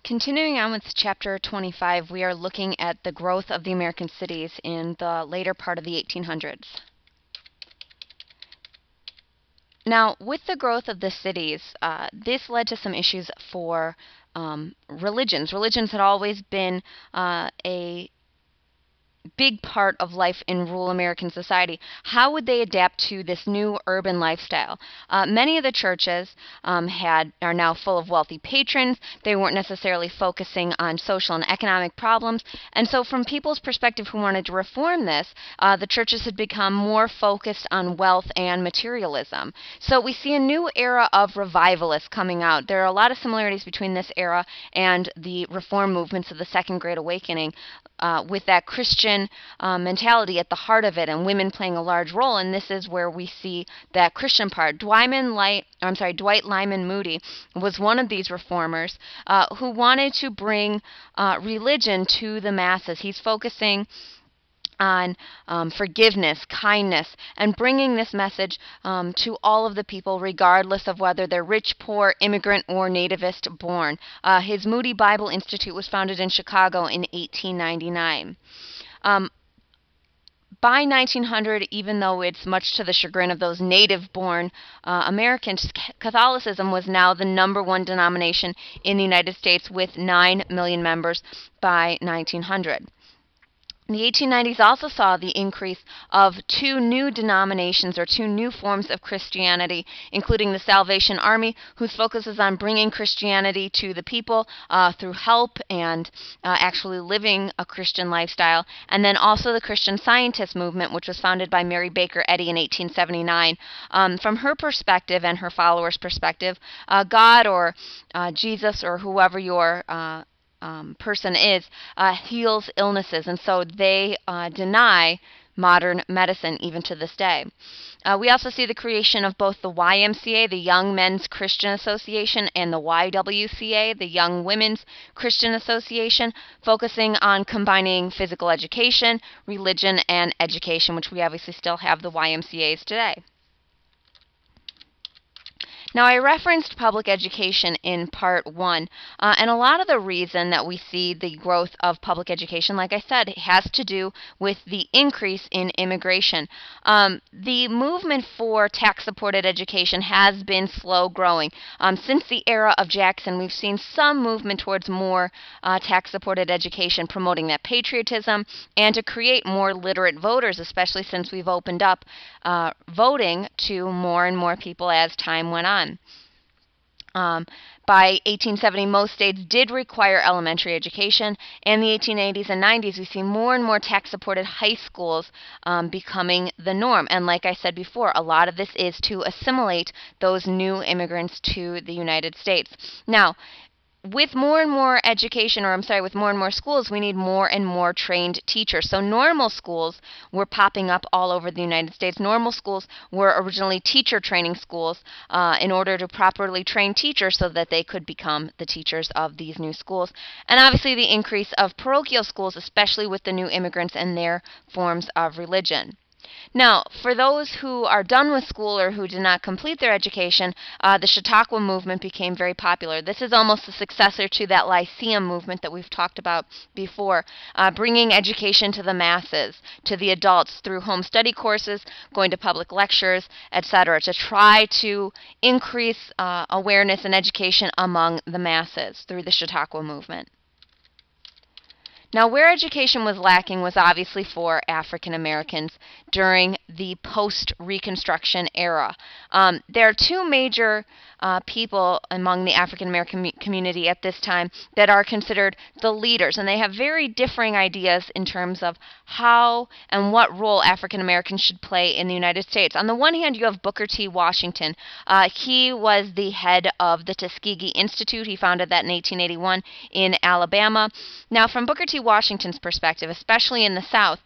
Continuing on with Chapter 25, we are looking at the growth of the American cities in the later part of the 1800s. Now, with the growth of the cities, this led to some issues for religions. Religions had always been a big part of life in rural American society. How would they adapt to this new urban lifestyle? Many of the churches are now full of wealthy patrons. They weren't necessarily focusing on social and economic problems. And so from people's perspective who wanted to reform this, the churches had become more focused on wealth and materialism. So we see a new era of revivalists coming out. There are a lot of similarities between this era and the reform movements of the Second Great Awakening, with that Christian mentality at the heart of it, and women playing a large role. And this is where we see that Christian part. Dwight Lyman Moody was one of these reformers who wanted to bring religion to the masses. He's focusing on forgiveness, kindness, and bringing this message to all of the people, regardless of whether they're rich, poor, immigrant, or nativist born. His Moody Bible Institute was founded in Chicago in 1899. By 1900, even though it's much to the chagrin of those native-born Americans, Catholicism was now the #1 denomination in the United States with 9 million members by 1900. The 1890s also saw the increase of two new denominations, or two new forms of Christianity, including the Salvation Army, whose focus is on bringing Christianity to the people through help and actually living a Christian lifestyle, and then also the Christian Scientist movement, which was founded by Mary Baker Eddy in 1879. From her perspective and her followers' perspective, God or Jesus or whoever your person is heals illnesses, and so they deny modern medicine even to this day. We also see the creation of both the YMCA, the Young Men's Christian Association, and the YWCA, the Young Women's Christian Association, focusing on combining physical education, religion, and education, which we obviously still have the YMCAs today. Now, I referenced public education in part 1, and a lot of the reason that we see the growth of public education, like I said, has to do with the increase in immigration. The movement for tax-supported education has been slow growing. Since the era of Jackson, we've seen some movement towards more tax-supported education, promoting that patriotism and to create more literate voters, especially since we've opened up voting to more and more people as time went on. By 1870, most states did require elementary education. In the 1880s and 90s, we see more and more tax-supported high schools becoming the norm. And like I said before, a lot of this is to assimilate those new immigrants to the United States. Now, with more and more education, with more and more schools, we need more and more trained teachers. So normal schools were popping up all over the United States. Normal schools were originally teacher training schools in order to properly train teachers so that they could become the teachers of these new schools. And obviously the increase of parochial schools, especially with the new immigrants and their forms of religion. Now, for those who are done with school or who did not complete their education, the Chautauqua movement became very popular. This is almost a successor to that Lyceum movement that we've talked about before, bringing education to the masses, to the adults through home study courses, going to public lectures, etc., to try to increase awareness and education among the masses through the Chautauqua movement. Now, where education was lacking was obviously for African Americans during the post-Reconstruction era. There are two major people among the African American community at this time that are considered the leaders, and they have very differing ideas in terms of how and what role African Americans should play in the United States. On the one hand, you have Booker T. Washington. He was the head of the Tuskegee Institute. He founded that in 1881 in Alabama. Now, from Booker T. Washington's perspective, especially in the South,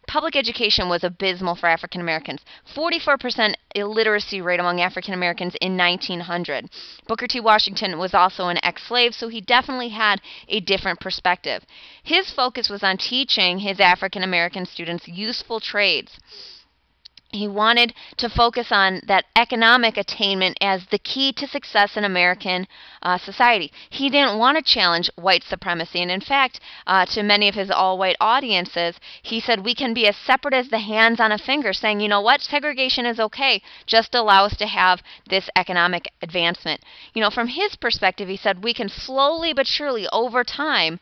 public education was abysmal for African Americans. 44% illiteracy rate among African Americans in 1900. Booker T. Washington was also an ex-slave, so he definitely had a different perspective. His focus was on teaching his African American students useful trades. He wanted to focus on that economic attainment as the key to success in American society. He didn't want to challenge white supremacy. And in fact, to many of his all-white audiences, he said we can be as separate as the hands on a finger, saying, you know what, segregation is okay. Just allow us to have this economic advancement. You know, from his perspective, he said we can slowly but surely over time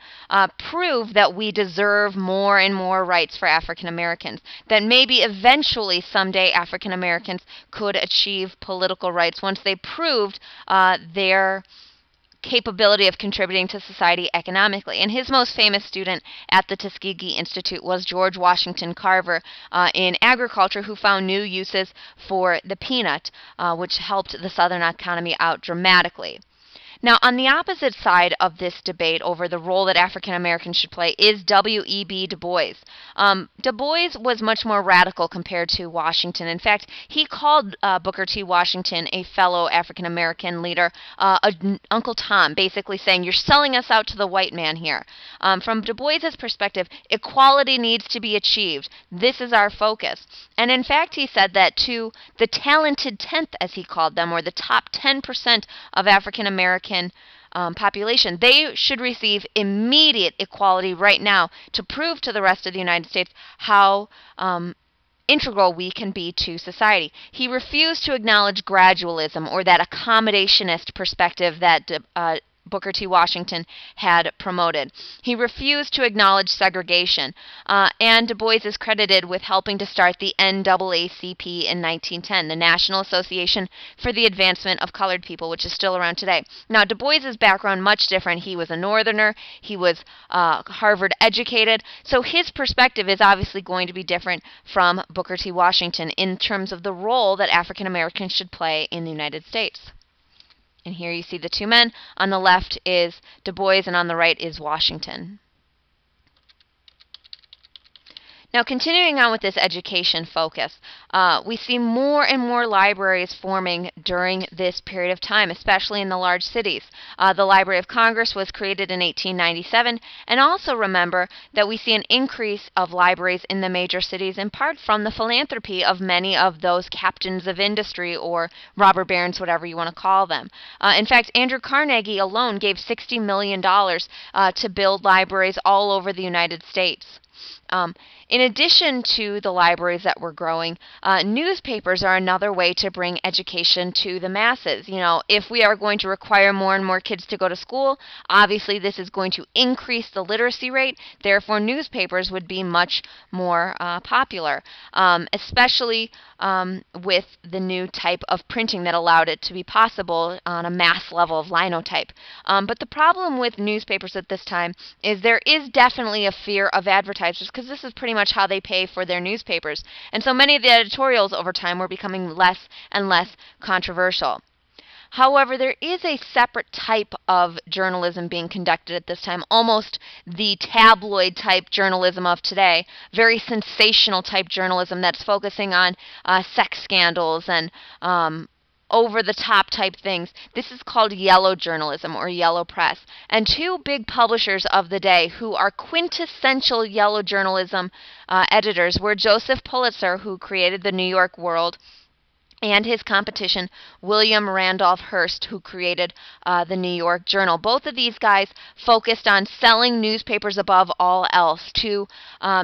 prove that we deserve more and more rights for African Americans, that maybe eventually someday African Americans could achieve political rights once they proved their capability of contributing to society economically. And his most famous student at the Tuskegee Institute was George Washington Carver in agriculture, who found new uses for the peanut, which helped the Southern economy out dramatically. Now, on the opposite side of this debate over the role that African Americans should play is W.E.B. Du Bois. Du Bois was much more radical compared to Washington. In fact, he called Booker T. Washington, a fellow African American leader, Uncle Tom, basically saying, you're selling us out to the white man here. From Du Bois's perspective, equality needs to be achieved. This is our focus. And in fact, he said that to the talented 10th, as he called them, or the top 10% of African American population, they should receive immediate equality right now to prove to the rest of the United States how integral we can be to society. He refused to acknowledge gradualism, or that accommodationist perspective that Booker T. Washington had promoted. He refused to acknowledge segregation, and Du Bois is credited with helping to start the NAACP in 1910, the National Association for the Advancement of Colored People, which is still around today. Now, Du Bois's background much different. He was a Northerner. He was Harvard educated, so his perspective is obviously going to be different from Booker T. Washington in terms of the role that African Americans should play in the United States. And here you see the two men. On the left is Du Bois, and on the right is Washington. Now, continuing on with this education focus, we see more and more libraries forming during this period of time, especially in the large cities. The Library of Congress was created in 1897, and also remember that we see an increase of libraries in the major cities in part from the philanthropy of many of those captains of industry, or robber barons, whatever you want to call them. In fact, Andrew Carnegie alone gave $60 million to build libraries all over the United States. In addition to the libraries that were growing, newspapers are another way to bring education to the masses. You know, if we are going to require more and more kids to go to school, obviously this is going to increase the literacy rate. Therefore, newspapers would be much more popular, especially with the new type of printing that allowed it to be possible on a mass level of linotype. But the problem with newspapers at this time is there is definitely a fear of advertisers, because this is pretty much how they pay for their newspapers. And so many of the editorials over time were becoming less and less controversial. However, there is a separate type of journalism being conducted at this time, almost the tabloid type journalism of today, very sensational type journalism that's focusing on sex scandals and over-the-top type things. This is called yellow journalism, or yellow press. And two big publishers of the day who are quintessential yellow journalism editors were Joseph Pulitzer, who created the New York World, and his competition, William Randolph Hearst, who created the New York Journal. Both of these guys focused on selling newspapers above all else, to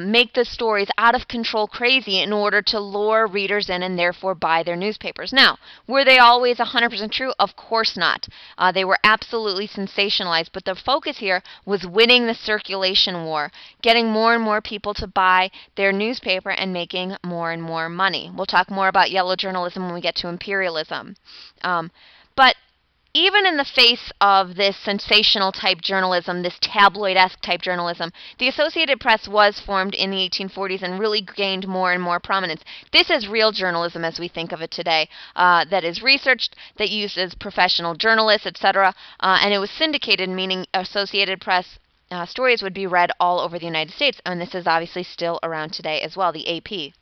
make the stories out of control crazy in order to lure readers in and therefore buy their newspapers. Now, were they always 100% true? Of course not. They were absolutely sensationalized, but the focus here was winning the circulation war, getting more and more people to buy their newspaper and making more and more money. We'll talk more about yellow journalism when we get to imperialism. But even in the face of this sensational type journalism, this tabloid-esque type journalism, the Associated Press was formed in the 1840s and really gained more and more prominence. This is real journalism as we think of it today, that is researched, that uses professional journalists, etc., and it was syndicated, meaning Associated Press stories would be read all over the United States, and this is obviously still around today as well, the AP.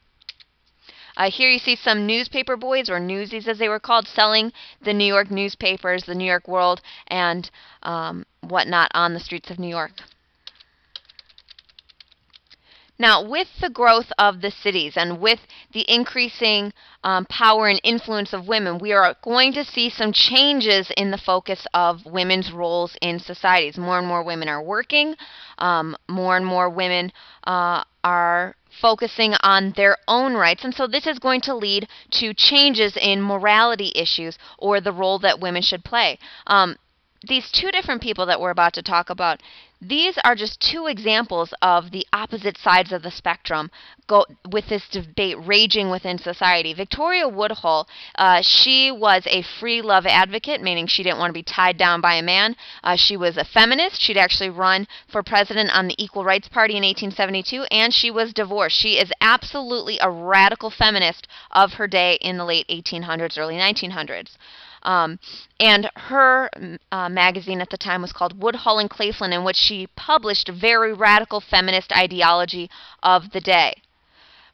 Here you see some newspaper boys, or newsies as they were called, selling the New York newspapers, the New York World, and whatnot on the streets of New York. Now, with the growth of the cities and with the increasing power and influence of women, we are going to see some changes in the focus of women's roles in societies. More and more women are working. More and more women are focusing on their own rights. And so this is going to lead to changes in morality issues or the role that women should play. These two different people that we're about to talk about, these are just two examples of the opposite sides of the spectrum with this debate raging within society. Victoria Woodhull, she was a free love advocate, meaning she didn't want to be tied down by a man. She was a feminist. She'd actually run for president on the Equal Rights Party in 1872, and she was divorced. She is absolutely a radical feminist of her day in the late 1800s, early 1900s. And her magazine at the time was called Woodhull and Claflin, in which she published very radical feminist ideology of the day.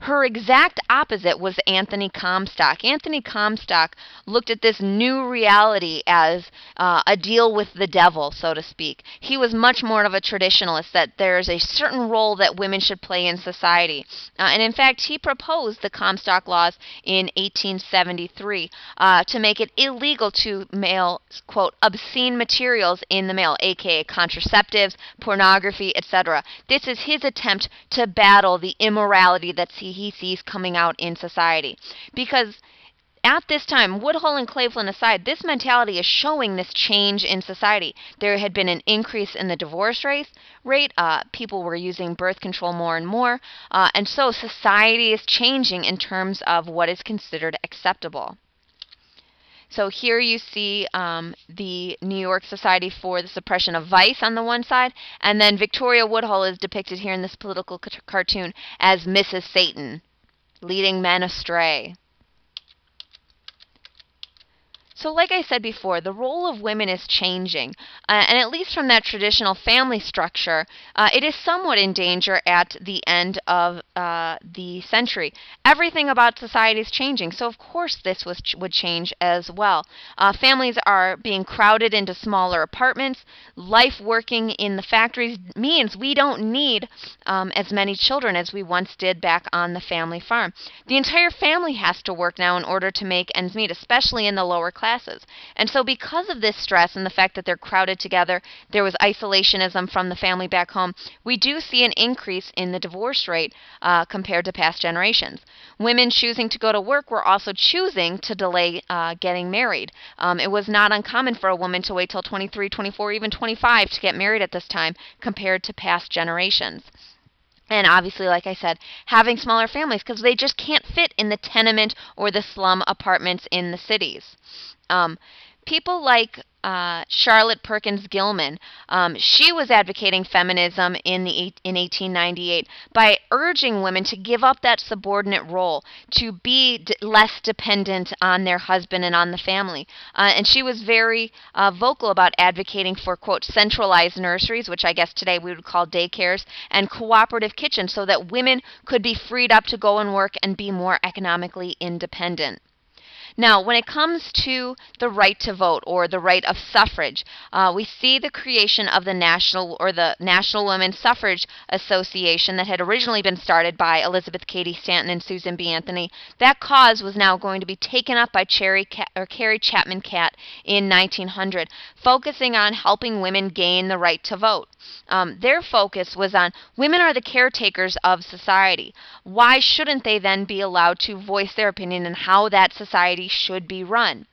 Her exact opposite was Anthony Comstock. Anthony Comstock looked at this new reality as a deal with the devil, so to speak. He was much more of a traditionalist, that there's a certain role that women should play in society. And in fact, he proposed the Comstock Laws in 1873 to make it illegal to mail, quote, obscene materials in the mail, aka contraceptives, pornography, etc. This is his attempt to battle the immorality that he sees coming out in society. Because at this time, Woodhull and Claflin aside, this mentality is showing this change in society. There had been an increase in the divorce rate. People were using birth control more and more. And so society is changing in terms of what is considered acceptable. So here you see the New York Society for the Suppression of Vice on the one side, and then Victoria Woodhull is depicted here in this political cartoon as Mrs. Satan, leading men astray. So like I said before, the role of women is changing, and at least from that traditional family structure, it is somewhat in danger at the end of the century. Everything about society is changing, so of course this would change as well. Families are being crowded into smaller apartments. Life working in the factories means we don't need as many children as we once did back on the family farm. The entire family has to work now in order to make ends meet, especially in the lower classes. And so because of this stress and the fact that they're crowded together, there was isolationism from the family back home, we do see an increase in the divorce rate compared to past generations. Women choosing to go to work were also choosing to delay getting married. It was not uncommon for a woman to wait till 23, 24, even 25 to get married at this time compared to past generations. And obviously, like I said, having smaller families because they just can't fit in the tenement or the slum apartments in the cities. People like Charlotte Perkins Gilman, she was advocating feminism in 1898 by urging women to give up that subordinate role, to be less dependent on their husband and on the family. And she was very vocal about advocating for, quote, centralized nurseries, which I guess today we would call daycares, and cooperative kitchens so that women could be freed up to go and work and be more economically independent. Now, when it comes to the right to vote or the right of suffrage, we see the creation of the National Women's Suffrage Association that had originally been started by Elizabeth Cady Stanton and Susan B. Anthony. That cause was now going to be taken up by Carrie Chapman Catt in 1900, focusing on helping women gain the right to vote. Their focus was on women are the caretakers of society. Why shouldn't they then be allowed to voice their opinion on how that society should be run?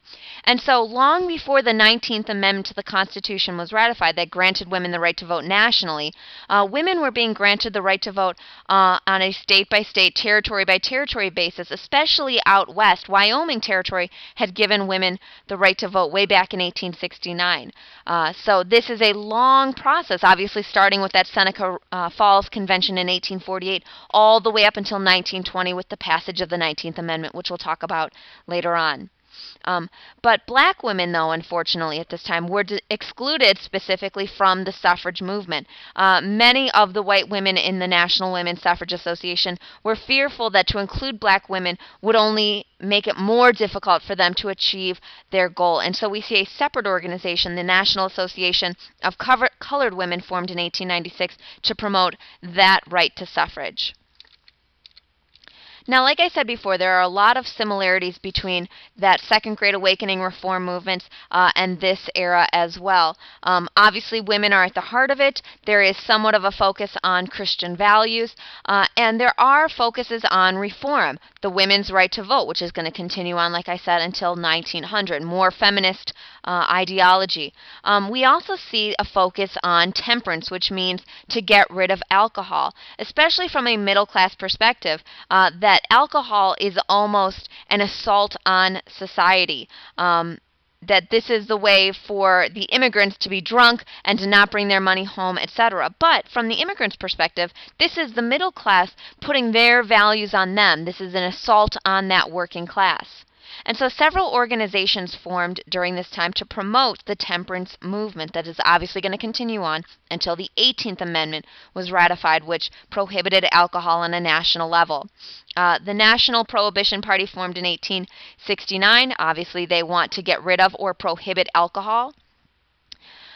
And so long before the 19th Amendment to the Constitution was ratified that granted women the right to vote nationally, women were being granted the right to vote on a state-by-state, territory-by-territory basis, especially out west. Wyoming Territory had given women the right to vote way back in 1869. So this is a long process, obviously starting with that Seneca Falls Convention in 1848, all the way up until 1920 with the passage of the 19th Amendment, which we'll talk about later on. But black women, though, unfortunately, at this time, were excluded specifically from the suffrage movement. Many of the white women in the National Women's Suffrage Association were fearful that to include black women would only make it more difficult for them to achieve their goal. And so we see a separate organization, the National Association of Colored Women, formed in 1896 to promote that right to suffrage. Now, like I said before, there are a lot of similarities between that Second Great Awakening reform movements and this era as well. Obviously, women are at the heart of it. There is somewhat of a focus on Christian values, and there are focuses on reform. The women's right to vote, which is going to continue on, like I said, until 1900. More feminist ideology. We also see a focus on temperance, which means to get rid of alcohol, especially from a middle-class perspective, that alcohol is almost an assault on society. That this is the way for the immigrants to be drunk and to not bring their money home, etc. But from the immigrants' perspective, this is the middle class putting their values on them. This is an assault on that working class. And so several organizations formed during this time to promote the temperance movement that is obviously going to continue on until the 18th Amendment was ratified, which prohibited alcohol on a national level. The National Prohibition Party formed in 1869. Obviously, they want to get rid of or prohibit alcohol.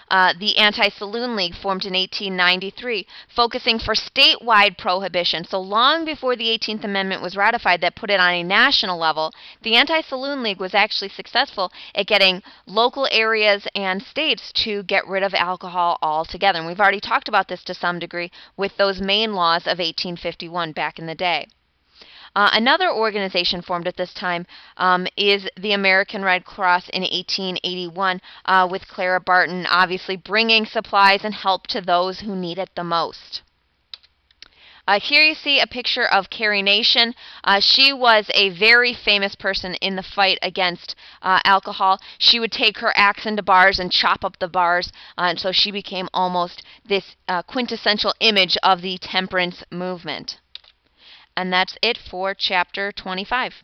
The Anti-Saloon League formed in 1893, focusing for statewide prohibition. So long before the 18th Amendment was ratified that put it on a national level, the Anti-Saloon League was actually successful at getting local areas and states to get rid of alcohol altogether. And we've already talked about this to some degree with those Maine laws of 1851 back in the day. Another organization formed at this time is the American Red Cross in 1881 with Clara Barton, obviously bringing supplies and help to those who need it the most. Here you see a picture of Carrie Nation. She was a very famous person in the fight against alcohol. She would take her axe into bars and chop up the bars, and so she became almost this quintessential image of the temperance movement. And that's it for Chapter 25.